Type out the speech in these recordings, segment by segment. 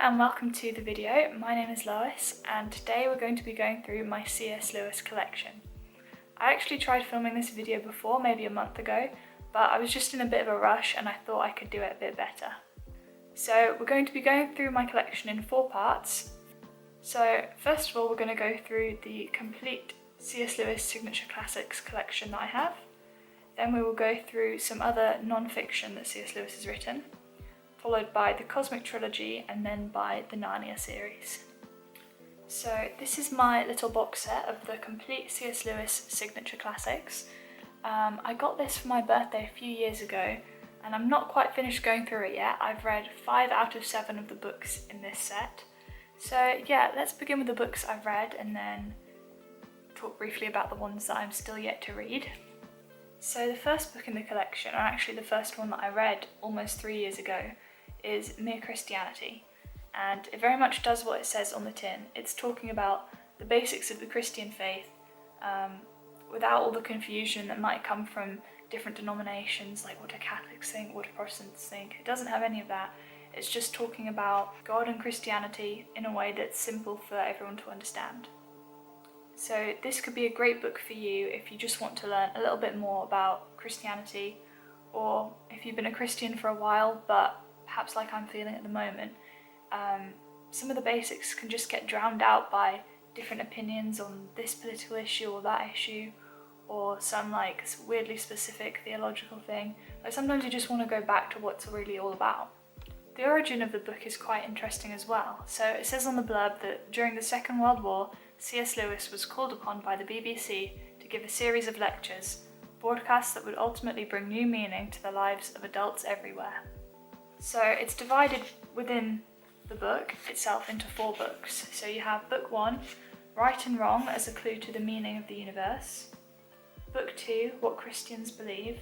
and welcome to the video. My name is Lois and today we're going to be going through my C.S Lewis collection. I actually tried filming this video before, maybe a month ago, but I was just in a bit of a rush and I thought I could do it a bit better. So we're going to be going through my collection in 4 parts. So first of all we're going to go through the complete C.S Lewis Signature Classics collection that I have. Then we will go through some other non-fiction that C.S Lewis has written, followed by the Cosmic Trilogy and then by the Narnia series. So this is my little box set of the complete C.S Lewis Signature Classics. I got this for my birthday a few years ago and I'm not quite finished going through it yet. I've read 5 out of 7 of the books in this set. So yeah, let's begin with the books I've read and then talk briefly about the ones that I'm still yet to read. So the first book in the collection, or actually the first one that I read almost 3 years ago, is Mere Christianity, and it very much does what it says on the tin. It's talking about the basics of the Christian faith without all the confusion that might come from different denominations, like what do Catholics think, what do Protestants think. It doesn't have any of that. It's just talking about God and Christianity in a way that's simple for everyone to understand. So this could be a great book for you if you just want to learn a little bit more about Christianity, or if you've been a Christian for a while but perhaps like I'm feeling at the moment, some of the basics can just get drowned out by different opinions on this political issue or that issue, or some like weirdly specific theological thing. Like sometimes you just want to go back to what's really all about. The origin of the book is quite interesting as well. So it says on the blurb that during the Second World War, C.S. Lewis was called upon by the BBC to give a series of lectures, broadcasts that would ultimately bring new meaning to the lives of adults everywhere. So it's divided within the book itself into 4 books. So you have book 1, Right and Wrong as a Clue to the Meaning of the Universe. Book 2, What Christians Believe.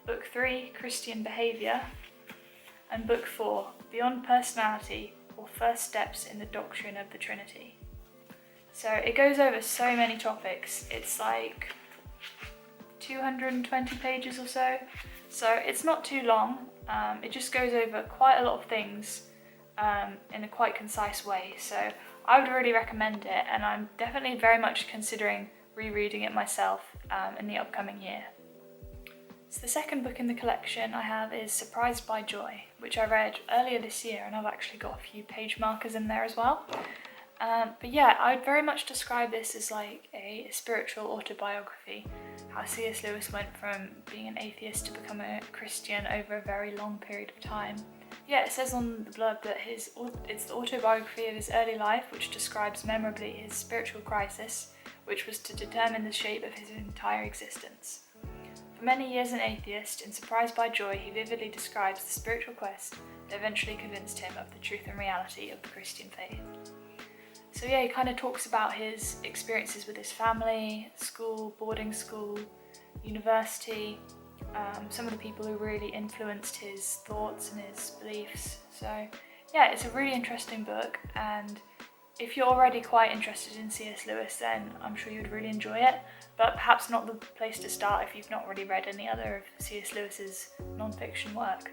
Book 3, Christian Behaviour. And book 4, Beyond Personality, or First Steps in the Doctrine of the Trinity. So it goes over so many topics. It's like 220 pages or so. So it's not too long. It just goes over quite a lot of things in a quite concise way. So I would really recommend it, and I'm definitely very much considering rereading it myself in the upcoming year. So the second book in the collection I have is Surprised by Joy, which I read earlier this year, and I've actually got a few page markers in there as well. But yeah, I would very much describe this as like a spiritual autobiography, how C.S. Lewis went from being an atheist to become a Christian over a very long period of time. Yeah, it says on the blurb that it's the autobiography of his early life, which describes memorably his spiritual crisis, which was to determine the shape of his entire existence. For many years an atheist, in Surprised by Joy, he vividly describes the spiritual quest that eventually convinced him of the truth and reality of the Christian faith. So yeah, he kind of talks about his experiences with his family, school, boarding school, university, some of the people who really influenced his thoughts and his beliefs. So yeah, it's a really interesting book, and if you're already quite interested in C.S. Lewis, then I'm sure you'd really enjoy it, but perhaps not the place to start if you've not already read any other of C.S. Lewis's non-fiction work.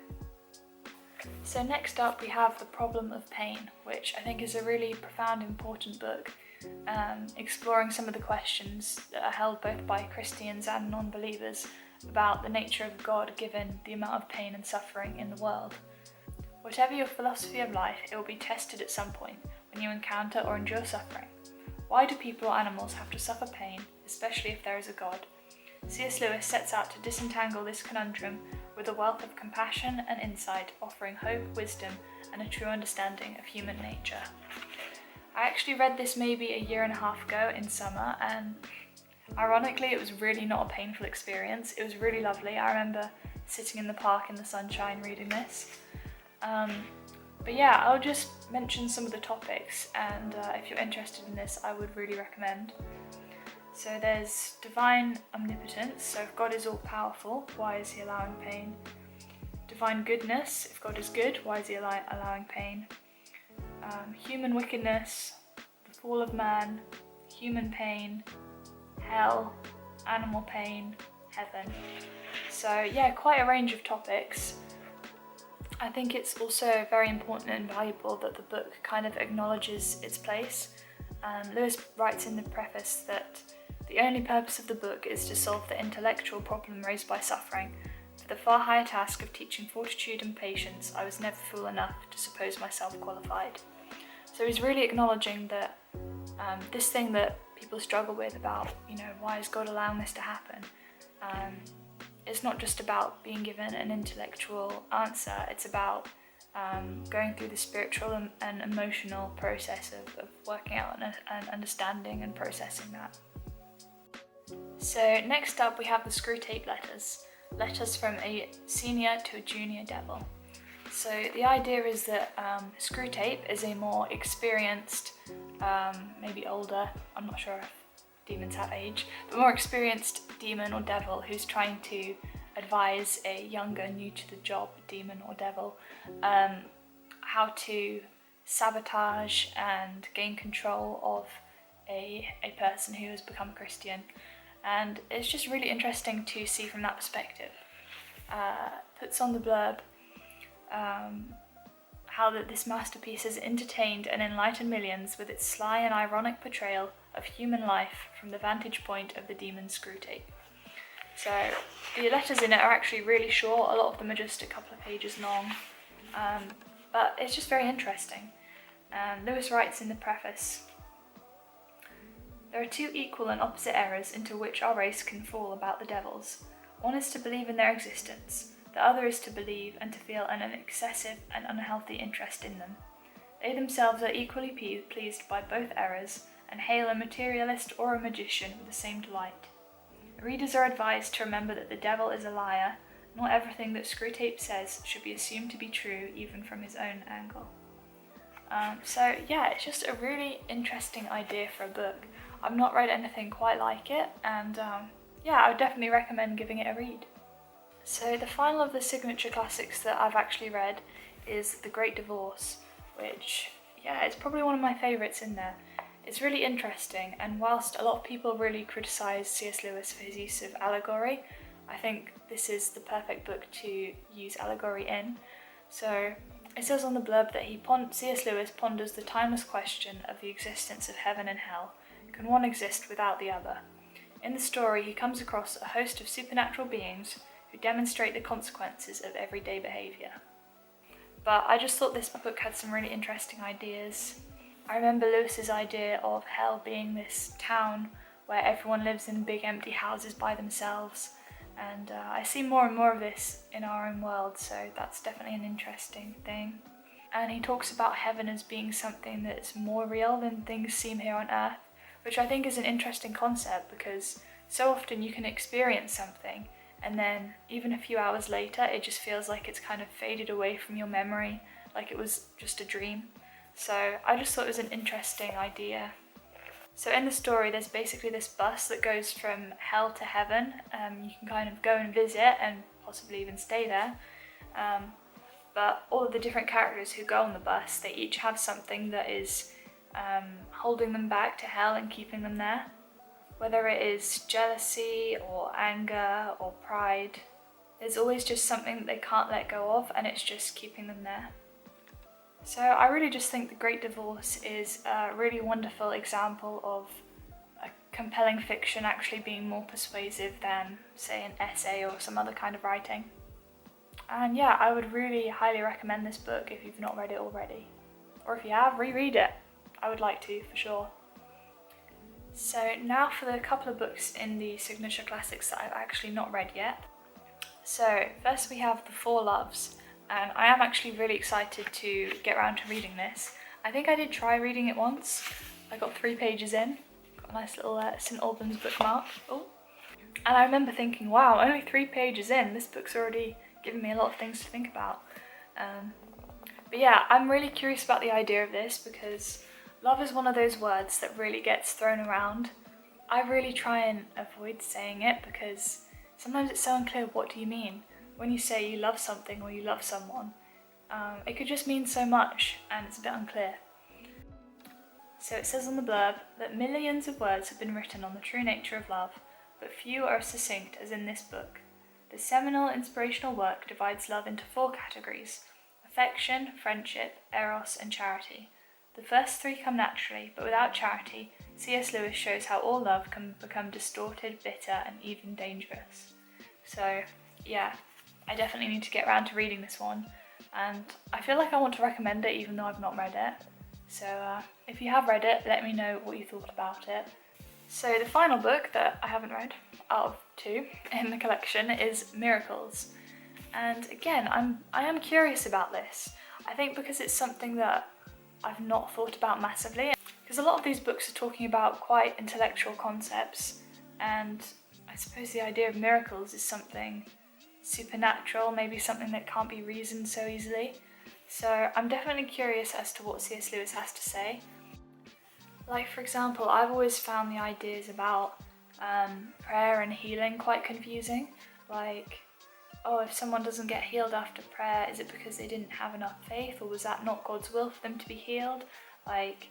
So next up we have The Problem of Pain, which I think is a really profound, important book, exploring some of the questions that are held both by Christians and non-believers about the nature of God given the amount of pain and suffering in the world. Whatever your philosophy of life, it will be tested at some point when you encounter or endure suffering. Why do people or animals have to suffer pain, especially if there is a God? C.S. Lewis sets out to disentangle this conundrum with a wealth of compassion and insight, offering hope, wisdom, and a true understanding of human nature. I actually read this maybe a year and a half ago in summer, and ironically it was really not a painful experience. It was really lovely. I remember sitting in the park in the sunshine reading this. But yeah, I'll just mention some of the topics, and if you're interested in this, I would really recommend. So there's divine omnipotence, so if God is all-powerful, why is he allowing pain? Divine goodness, if God is good, why is he allowing pain? Human wickedness, the fall of man, human pain, hell, animal pain, heaven. So yeah, quite a range of topics. I think it's also very important and valuable that the book kind of acknowledges its place. Lewis writes in the preface that the only purpose of the book is to solve the intellectual problem raised by suffering. For the far higher task of teaching fortitude and patience, I was never fool enough to suppose myself qualified. So he's really acknowledging that this thing that people struggle with about, why is God allowing this to happen? It's not just about being given an intellectual answer, it's about going through the spiritual and emotional process of working out and understanding and processing that. So next up we have the Screwtape letters from a senior to a junior devil. So the idea is that Screwtape is a more experienced, maybe older, I'm not sure if demons have age, but more experienced demon or devil who's trying to advise a younger, new to the job demon or devil how to sabotage and gain control of a person who has become a Christian. And it's just really interesting to see from that perspective. Puts on the blurb how that this masterpiece has entertained and enlightened millions with its sly and ironic portrayal of human life from the vantage point of the demon Screwtape. So the letters in it are actually really short, a lot of them are just a couple of pages long, but it's just very interesting. Lewis writes in the preface, "There are two equal and opposite errors into which our race can fall about the devils. One is to believe in their existence, the other is to believe and to feel an excessive and unhealthy interest in them. They themselves are equally pleased by both errors, and hail a materialist or a magician with the same delight. Readers are advised to remember that the devil is a liar. Not everything that Screwtape says should be assumed to be true, even from his own angle." So yeah, it's just a really interesting idea for a book. I've not read anything quite like it, and yeah, I would definitely recommend giving it a read. So the final of the signature classics that I've actually read is The Great Divorce, which, yeah, it's probably one of my favourites in there. It's really interesting, and whilst a lot of people really criticise C.S Lewis for his use of allegory, I think this is the perfect book to use allegory in. So it says on the blurb that C.S Lewis ponders the timeless question of the existence of heaven and hell. Can one exist without the other? In the story, he comes across a host of supernatural beings who demonstrate the consequences of everyday behaviour. But I just thought this book had some really interesting ideas. I remember Lewis's idea of hell being this town where everyone lives in big empty houses by themselves, and I see more and more of this in our own world, so that's definitely an interesting thing. And he talks about heaven as being something that's more real than things seem here on earth, which I think is an interesting concept, because so often you can experience something and then even a few hours later it just feels like it's kind of faded away from your memory, like it was just a dream. So I just thought it was an interesting idea. So in the story there's basically this bus that goes from hell to heaven. You can kind of go and visit and possibly even stay there. But all of the different characters who go on the bus, they each have something that is holding them back to hell and keeping them there. Whether it is jealousy or anger or pride, there's always just something that they can't let go of, and it's just keeping them there. So I really just think The Great Divorce is a really wonderful example of a compelling fiction actually being more persuasive than, say, an essay or some other kind of writing. And yeah, I would really highly recommend this book if you've not read it already. Or if you have, reread it. I would like to, for sure. So now for the couple of books in the signature classics that I've actually not read yet. So first we have The Four Loves, and I am actually really excited to get around to reading this. I think I did try reading it once. I got 3 pages in, got a nice little St Albans bookmark. Oh. And I remember thinking, wow, only 3 pages in, this book's already given me a lot of things to think about. But yeah, I'm really curious about the idea of this, because love is one of those words that really gets thrown around. I really try and avoid saying it, because sometimes it's so unclear, what do you mean? When you say you love something or you love someone, it could just mean so much, and it's a bit unclear. So it says on the blurb that millions of words have been written on the true nature of love, but few are as succinct as in this book. The seminal inspirational work divides love into 4 categories: affection, friendship, eros, and charity. The first three come naturally, but without charity, C.S. Lewis shows how all love can become distorted, bitter, and even dangerous. So, yeah, I definitely need to get around to reading this one, and I feel like I want to recommend it even though I've not read it. So, if you have read it, let me know what you thought about it. So, the final book that I haven't read, out of two in the collection, is Miracles. And again, I am curious about this. I think because it's something that I've not thought about massively. Because a lot of these books are talking about quite intellectual concepts, and I suppose the idea of miracles is something supernatural, maybe something that can't be reasoned so easily. So I'm definitely curious as to what C.S. Lewis has to say. Like, for example, I've always found the ideas about prayer and healing quite confusing. Like, oh, if someone doesn't get healed after prayer, is it because they didn't have enough faith, or was that not God's will for them to be healed? Like,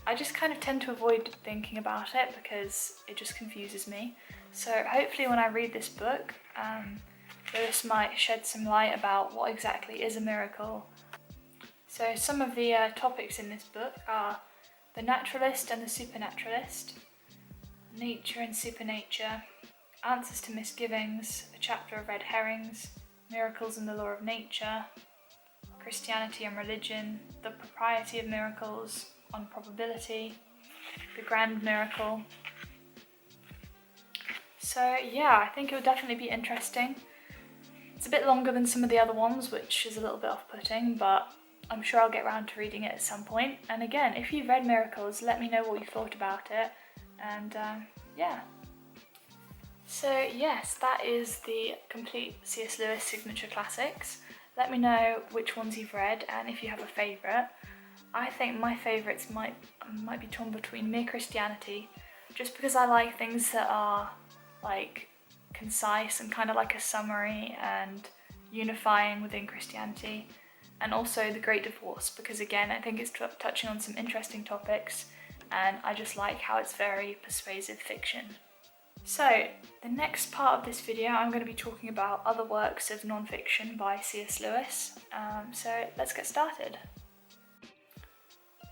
I just kind of tend to avoid thinking about it because it just confuses me. So hopefully when I read this book, Lewis might shed some light about what exactly is a miracle. So some of the topics in this book are the naturalist and the supernaturalist, nature and supernature, answers to misgivings, a chapter of red herrings, miracles and the law of nature, Christianity and religion, the propriety of miracles, on probability, the grand miracle. So yeah, I think it would definitely be interesting. It's a bit longer than some of the other ones, which is a little bit off-putting, but I'm sure I'll get around to reading it at some point. And again, if you've read Miracles, let me know what you thought about it. And yeah. So yes, that is the complete C.S. Lewis signature classics. Let me know which ones you've read and if you have a favourite. I think my favourites might be torn between Mere Christianity, just because I like things that are like concise and kind of like a summary and unifying within Christianity, and also The Great Divorce, because again I think it's touching on some interesting topics and I just like how it's very persuasive fiction. So, the next part of this video I'm going to be talking about other works of non-fiction by C.S. Lewis, so let's get started.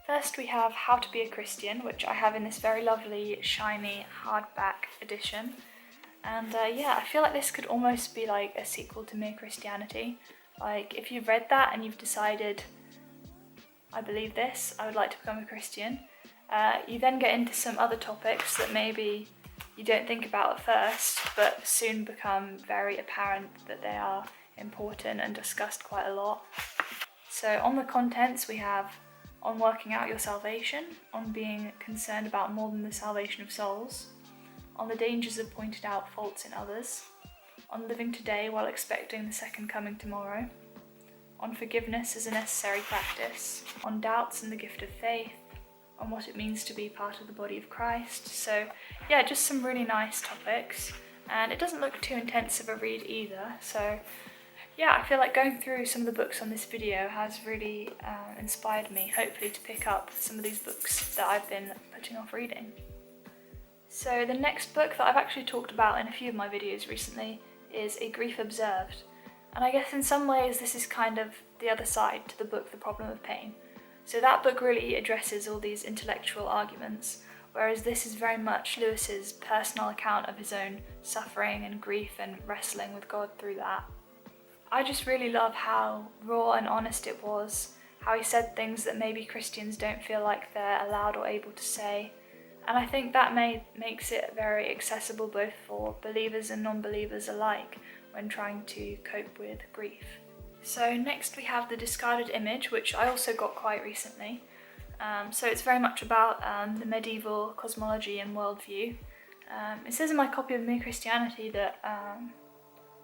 First we have How to Be a Christian, which I have in this very lovely shiny hardback edition, and yeah, I feel like this could almost be like a sequel to Mere Christianity. Like, if you've read that and you've decided, I believe this, I would like to become a Christian, you then get into some other topics that maybe you don't think about at first, but soon become very apparent that they are important and discussed quite a lot. So on the contents we have on working out your salvation, on being concerned about more than the salvation of souls, on the dangers of pointed out faults in others, on living today while expecting the second coming tomorrow, on forgiveness as a necessary practice, on doubts and the gift of faith, on what it means to be part of the body of Christ. So yeah, just some really nice topics, and it doesn't look too intense of a read either. So yeah, I feel like going through some of the books on this video has really inspired me, hopefully, to pick up some of these books that I've been putting off reading. So the next book that I've actually talked about in a few of my videos recently is A Grief Observed, and I guess in some ways this is kind of the other side to the book The Problem of Pain. So that book really addresses all these intellectual arguments, whereas this is very much Lewis's personal account of his own suffering and grief and wrestling with God through that. I just really love how raw and honest it was, how he said things that maybe Christians don't feel like they're allowed or able to say, and I think that makes it very accessible both for believers and non-believers alike when trying to cope with grief. So next we have The Discarded Image, which I also got quite recently. So it's very much about the medieval cosmology and worldview. It says in my copy of Mere Christianity that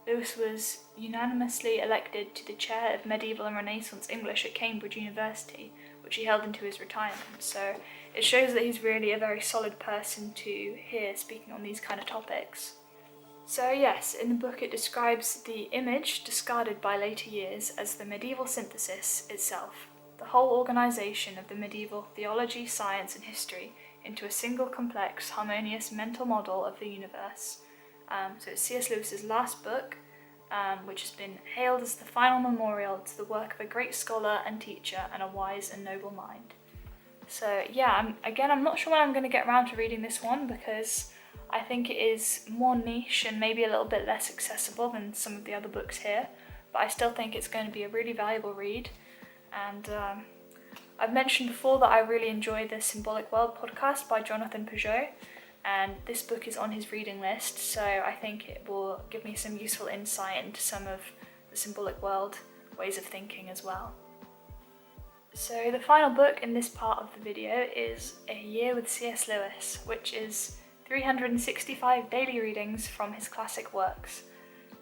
Lewis was unanimously elected to the chair of Medieval and Renaissance English at Cambridge University, which he held into his retirement. So it shows that he's really a very solid person to hear speaking on these kind of topics. So yes, in the book it describes the image discarded by later years as the medieval synthesis itself, the whole organisation of the medieval theology, science and history into a single complex, harmonious mental model of the universe. So it's C.S. Lewis's last book, which has been hailed as the final memorial to the work of a great scholar and teacher and a wise and noble mind. So yeah, I'm not sure when I'm going to get around to reading this one, because I think it is more niche and maybe a little bit less accessible than some of the other books here, but I still think it's going to be a really valuable read. And I've mentioned before that I really enjoy the Symbolic World podcast by Jonathan Peugeot, and this book is on his reading list, so I think it will give me some useful insight into some of the symbolic world ways of thinking as well. So the final book in this part of the video is A Year with C.S Lewis, which is 365 daily readings from his classic works.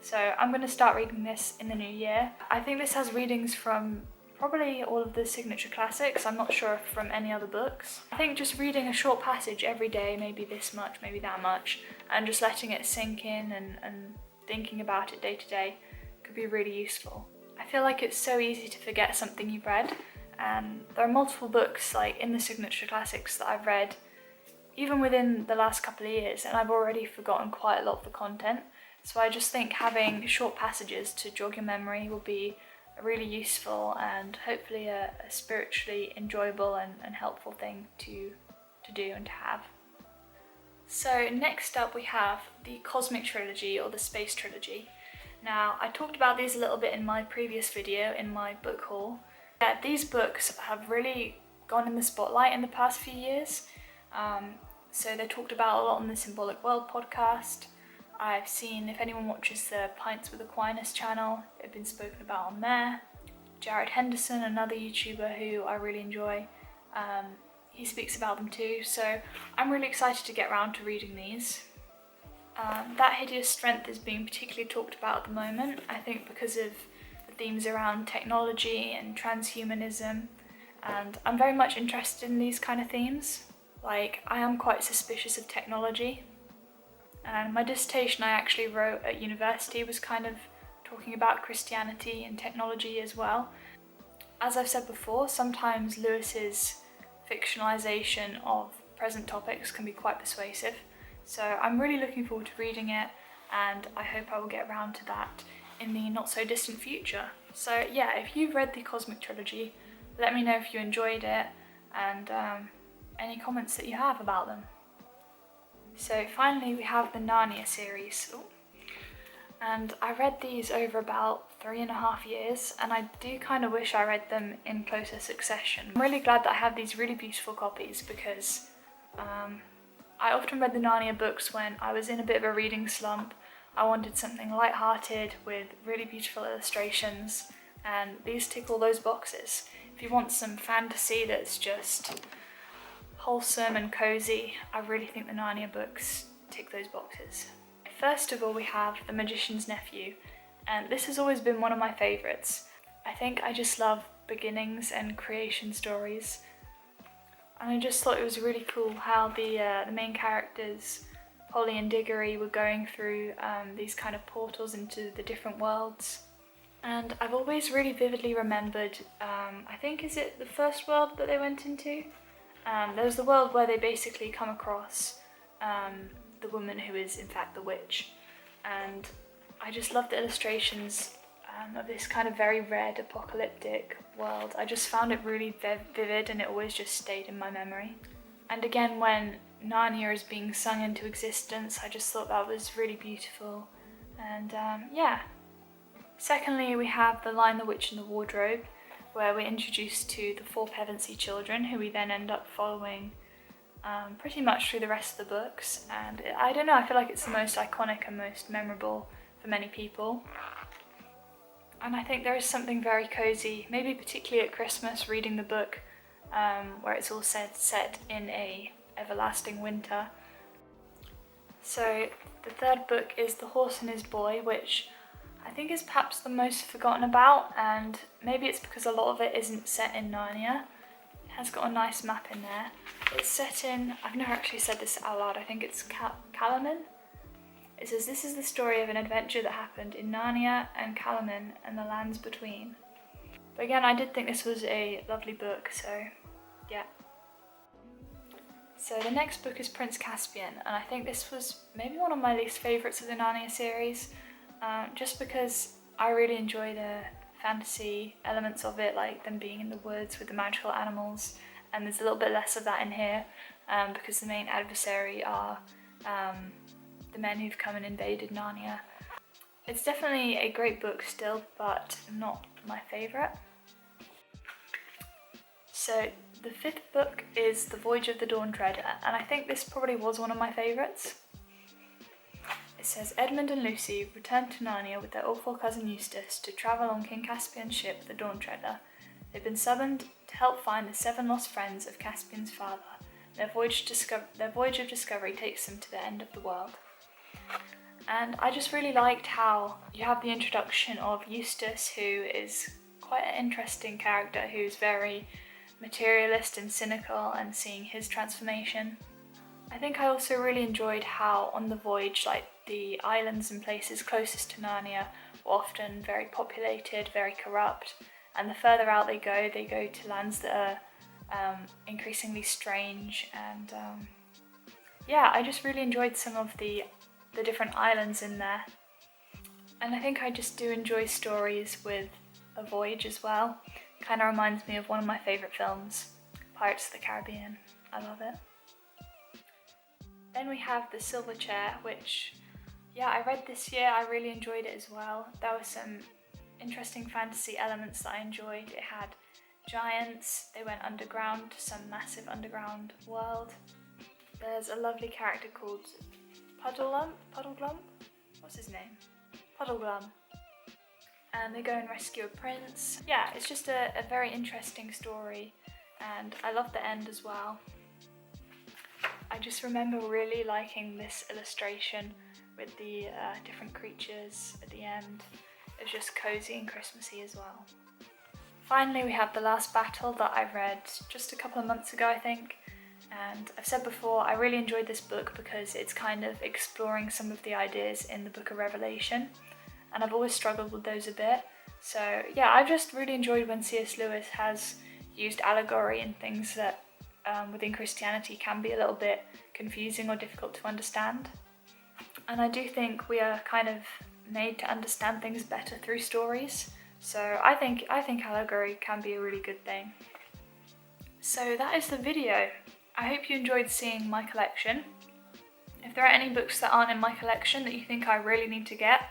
So I'm going to start reading this in the new year. I think this has readings from probably all of the signature classics. I'm not sure if from any other books. I think just reading a short passage every day, maybe this much, maybe that much, and just letting it sink in and thinking about it day to day could be really useful. I feel like it's so easy to forget something you've read, and there are multiple books like in the signature classics that I've read even within the last couple of years, and I've already forgotten quite a lot of the content. So I just think having short passages to jog your memory will be really useful and hopefully a spiritually enjoyable and helpful thing to do and to have. So next up we have the Cosmic Trilogy or the Space Trilogy. Now I talked about these a little bit in my previous video in my book haul. Yeah, these books have really gone in the spotlight in the past few years. So they're talked about a lot on the Symbolic World podcast. I've seen, if anyone watches the Pints with Aquinas channel, they've been spoken about on there. Jared Henderson, another YouTuber who I really enjoy, he speaks about them too, so I'm really excited to get around to reading these. That Hideous Strength is being particularly talked about at the moment, I think because of the themes around technology and transhumanism, and I'm very much interested in these kind of themes. Like, I am quite suspicious of technology. And my dissertation I actually wrote at university was kind of talking about Christianity and technology as well. As I've said before, sometimes Lewis's fictionalisation of present topics can be quite persuasive. So I'm really looking forward to reading it, and I hope I will get around to that in the not so distant future. So yeah, if you've read the Cosmic Trilogy, let me know if you enjoyed it and any comments that you have about them. So finally we have the Narnia series, and I read these over about 3.5 years, and I do kind of wish I read them in closer succession. I'm really glad that I have these really beautiful copies, because I often read the Narnia books when I was in a bit of a reading slump. I wanted something light-hearted with really beautiful illustrations, and these tick all those boxes. If you want some fantasy that's just wholesome and cozy, I really think the Narnia books tick those boxes. First of all, we have The Magician's Nephew, and this has always been one of my favourites. I think I just love beginnings and creation stories, and I just thought it was really cool how the main characters, Polly and Diggory, were going through these kind of portals into the different worlds. And I've always really vividly remembered, I think, is it the first world that they went into? There's the world where they basically come across the woman who is in fact the witch, and I just love the illustrations of this kind of very red apocalyptic world. I just found it really vivid, and it always just stayed in my memory. And again, when Narnia is being sung into existence, I just thought that was really beautiful, and yeah. Secondly, we have The Lion, the Witch and the Wardrobe, where we're introduced to the four Pevensey children, who we then end up following pretty much through the rest of the books. And I don't know, I feel like it's the most iconic and most memorable for many people. And I think there is something very cozy, maybe particularly at Christmas, reading the book where it's all set in a everlasting winter. So the third book is The Horse and His Boy, which I think is perhaps the most forgotten about, and maybe it's because a lot of it isn't set in Narnia. It has got a nice map in there. It's set in, I've never actually said this out loud, I think it's Calaman. It says, this is the story of an adventure that happened in Narnia and Calaman and the lands between. But again, I did think this was a lovely book, so yeah. So the next book is Prince Caspian, and I think this was maybe one of my least favourites of the Narnia series. just because I really enjoy the fantasy elements of it, like them being in the woods with the magical animals, and there's a little bit less of that in here because the main adversary are the men who've come and invaded Narnia. It's definitely a great book still, but not my favourite. So the fifth book is The Voyage of the Dawn Treader, and I think this probably was one of my favourites. It says, Edmund and Lucy returned to Narnia with their awful cousin Eustace to travel on King Caspian's ship, the Dawn Treader. They've been summoned to help find the 7 lost friends of Caspian's father. Their voyage of discovery takes them to the end of the world. And I just really liked how you have the introduction of Eustace, who is quite an interesting character, who's very materialist and cynical, and seeing his transformation. I think I also really enjoyed how on the voyage, like the islands and places closest to Narnia were often very populated, very corrupt, and the further out they go to lands that are increasingly strange, and yeah, I just really enjoyed some of the different islands in there. And I think I just do enjoy stories with a voyage as well. Kind of reminds me of one of my favourite films, Pirates of the Caribbean. I love it. Then we have The Silver Chair, which, yeah, I read this year. I really enjoyed it as well. There were some interesting fantasy elements that I enjoyed. It had giants, they went underground to some massive underground world. There's a lovely character called Puddleglum? What's his name? Puddleglum. And they go and rescue a prince. Yeah, it's just a very interesting story, and I love the end as well. I just remember really liking this illustration with the different creatures at the end. It was just cozy and Christmassy as well. Finally, we have The Last Battle that I read just a couple of months ago, I think. And I've said before, I really enjoyed this book because it's kind of exploring some of the ideas in the Book of Revelation. And I've always struggled with those a bit. So yeah, I've just really enjoyed when C.S Lewis has used allegory and things that within Christianity can be a little bit confusing or difficult to understand. And I do think we are kind of made to understand things better through stories. So I think allegory can be a really good thing. So that is the video. I hope you enjoyed seeing my collection. If there are any books that aren't in my collection that you think I really need to get,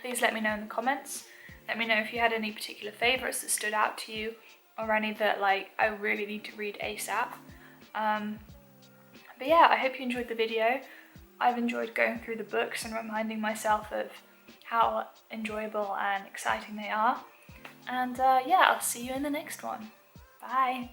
please let me know in the comments. Let me know if you had any particular favourites that stood out to you, or any that I really need to read ASAP. But yeah, I hope you enjoyed the video. I've enjoyed going through the books and reminding myself of how enjoyable and exciting they are. And yeah, I'll see you in the next one. Bye!